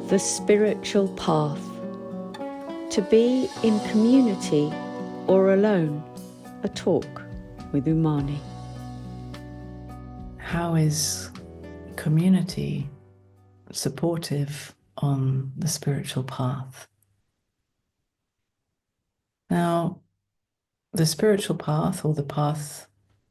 the spiritual path. To be in community or alone, a talk with Unmani. How is community supportive on the spiritual path? Now, the spiritual path, or the path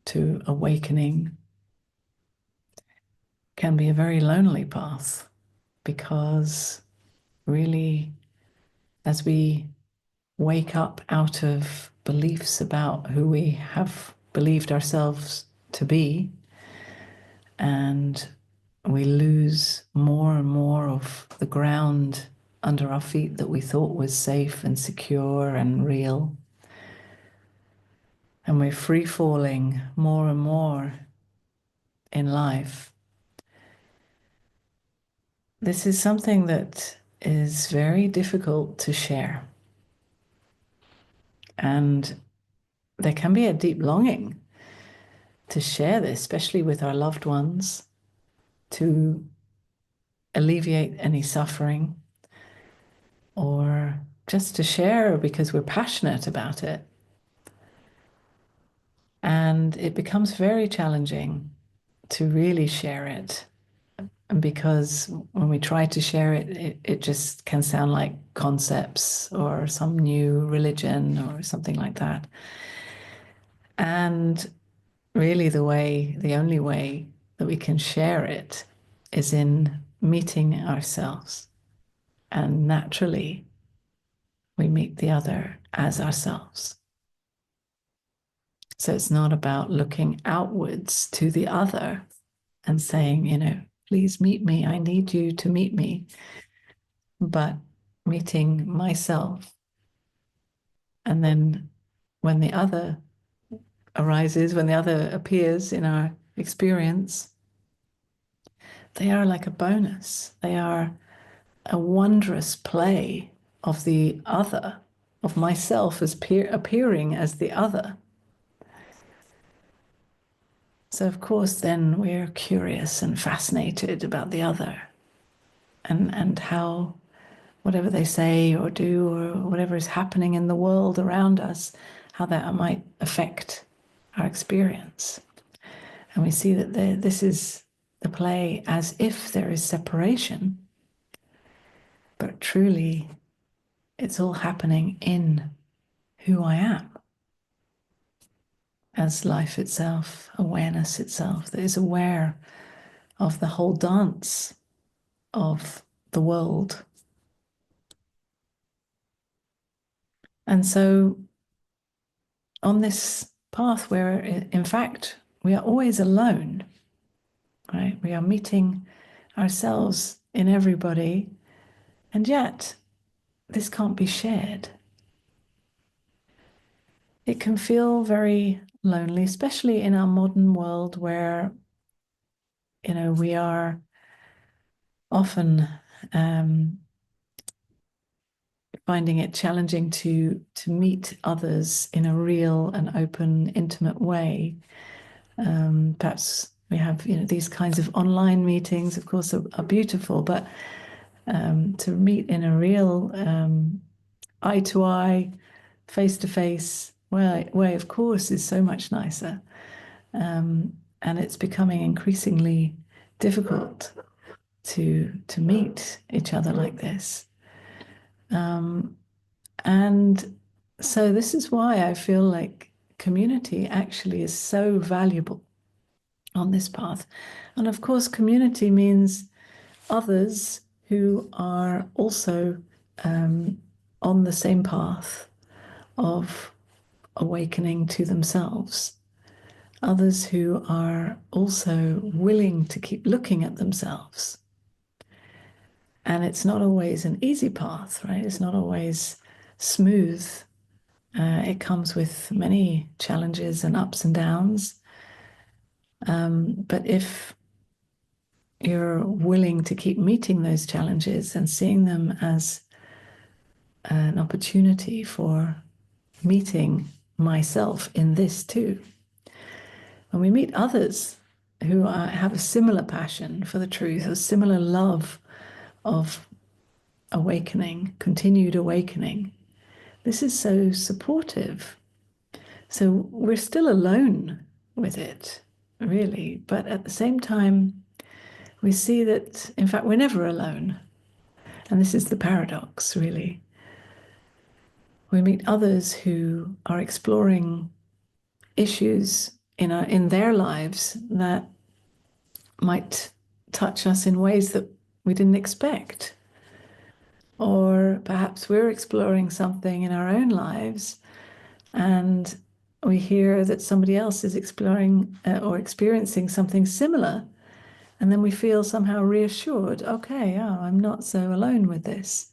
to awakening, can be a very lonely path, because really, as we wake up out of beliefs about who we have believed ourselves to be, and we lose more and more of the ground under our feet that we thought was safe and secure and real, and we're free-falling more and more in life. This is something that is very difficult to share. And there can be a deep longing to share this, especially with our loved ones, to alleviate any suffering, or just to share because we're passionate about it. And it becomes very challenging to really share it, because when we try to share it, it just can sound like concepts or some new religion or something like that. And really the only way that we can share it is in meeting ourselves. And naturally, we meet the other as ourselves. So it's not about looking outwards to the other and saying, please meet me, I need you to meet me, but meeting myself. And then when the other arises, when the other appears in our experience, they are like a bonus. They are a wondrous play of the other, of myself as appearing as the other. So of course then we're curious and fascinated about the other, and how whatever they say or do, or whatever is happening in the world around us, how that might affect our experience. And we see that this is the play as if there is separation, but truly it's all happening in who I am, as life itself, awareness itself, that is aware of the whole dance of the world. And so on this path where, in fact, we are always alone, right? We are meeting ourselves in everybody, and yet this can't be shared. It can feel very lonely, especially in our modern world where, we are often finding it challenging to meet others in a real and open, intimate way. Perhaps we have, these kinds of online meetings, of course, are beautiful, but to meet in a real eye-to-eye, face-to-face way, of course, is so much nicer. And it's becoming increasingly difficult to meet each other like this. And so this is why I feel like community actually is so valuable on this path. And of course, community means others who are also on the same path of awakening to themselves. Others who are also willing to keep looking at themselves. And it's not always an easy path, right? It's not always smooth. It comes with many challenges and ups and downs. But if you're willing to keep meeting those challenges and seeing them as an opportunity for meeting myself in this too, when we meet others who have a similar passion for the truth, a similar love of awakening, continued awakening. This is so supportive. So we're still alone with it, really. But at the same time, we see that, in fact, we're never alone. And this is the paradox, really. We meet others who are exploring issues in their lives that might touch us in ways that we didn't expect. Or perhaps we're exploring something in our own lives and we hear that somebody else is exploring or experiencing something similar. And then we feel somehow reassured, okay, I'm not so alone with this.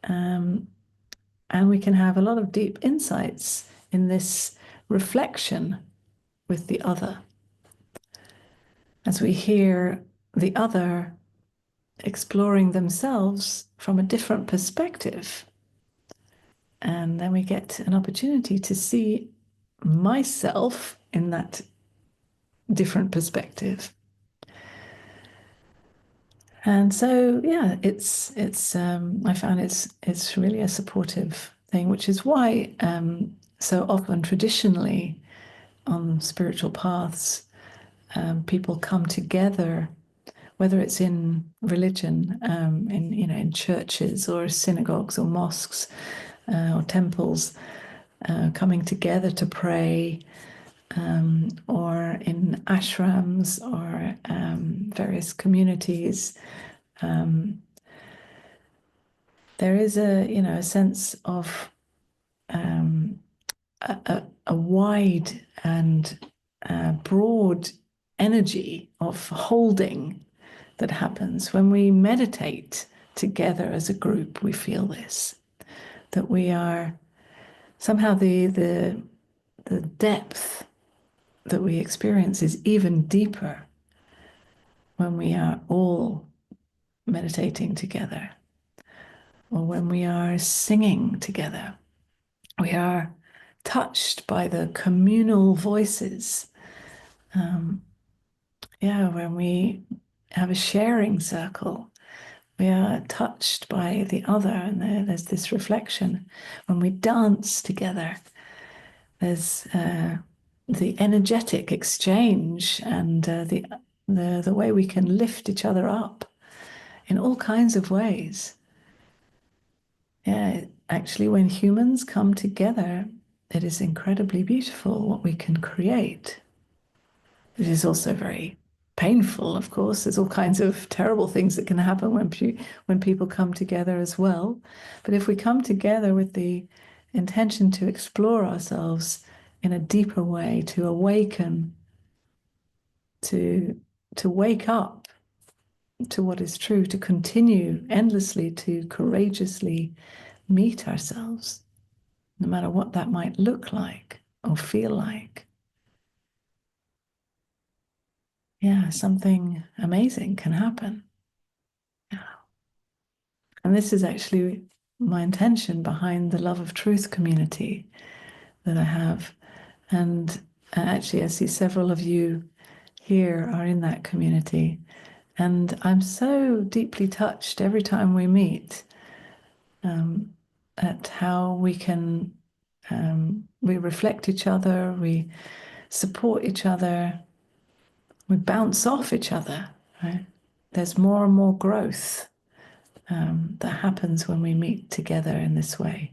And we can have a lot of deep insights in this reflection with the other. As we hear the other exploring themselves from a different perspective. And then we get an opportunity to see myself in that different perspective. And so, yeah, I found it's really a supportive thing, which is why so often traditionally on spiritual paths, people come together, whether it's in religion, in churches or synagogues or mosques or temples, coming together to pray, or in ashrams or various communities. There is a sense of a wide and broad energy of holding that happens when we meditate together as a group. We feel this, that we are somehow the depth that we experience is even deeper when we are all meditating together, or when we are singing together. We are touched by the communal voices. When we have a sharing circle, we are touched by the other, and there's this reflection. When we dance together, there's the energetic exchange and the way we can lift each other up in all kinds of ways. Yeah, actually, when humans come together, it is incredibly beautiful what we can create. It is also very painful, of course. There's all kinds of terrible things that can happen when people come together as well. But if we come together with the intention to explore ourselves in a deeper way, to awaken, to wake up to what is true, to continue endlessly, to courageously meet ourselves, no matter what that might look like or feel like. Yeah, something amazing can happen. Yeah. And this is actually my intention behind the Love of Truth community that I have. And actually, I see several of you here are in that community. And I'm so deeply touched every time we meet at how we can, we reflect each other, we support each other, we bounce off each other, right? There's more and more growth that happens when we meet together in this way,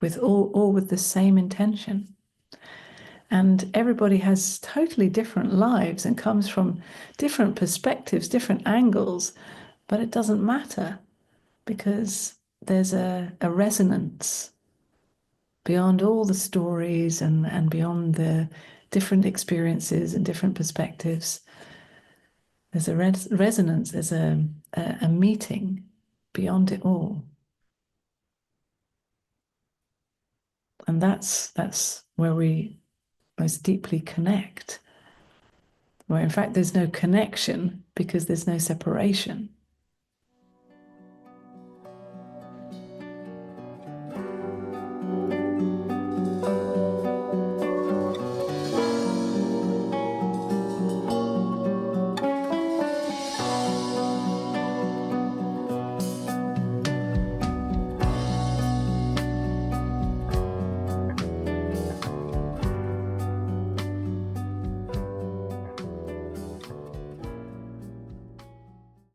with all with the same intention. And everybody has totally different lives and comes from different perspectives, different angles, but it doesn't matter because there's a resonance beyond all the stories and beyond the different experiences and different perspectives. There's a resonance, there's a meeting beyond it all. And that's where we most deeply connect. Where in fact there's no connection because there's no separation.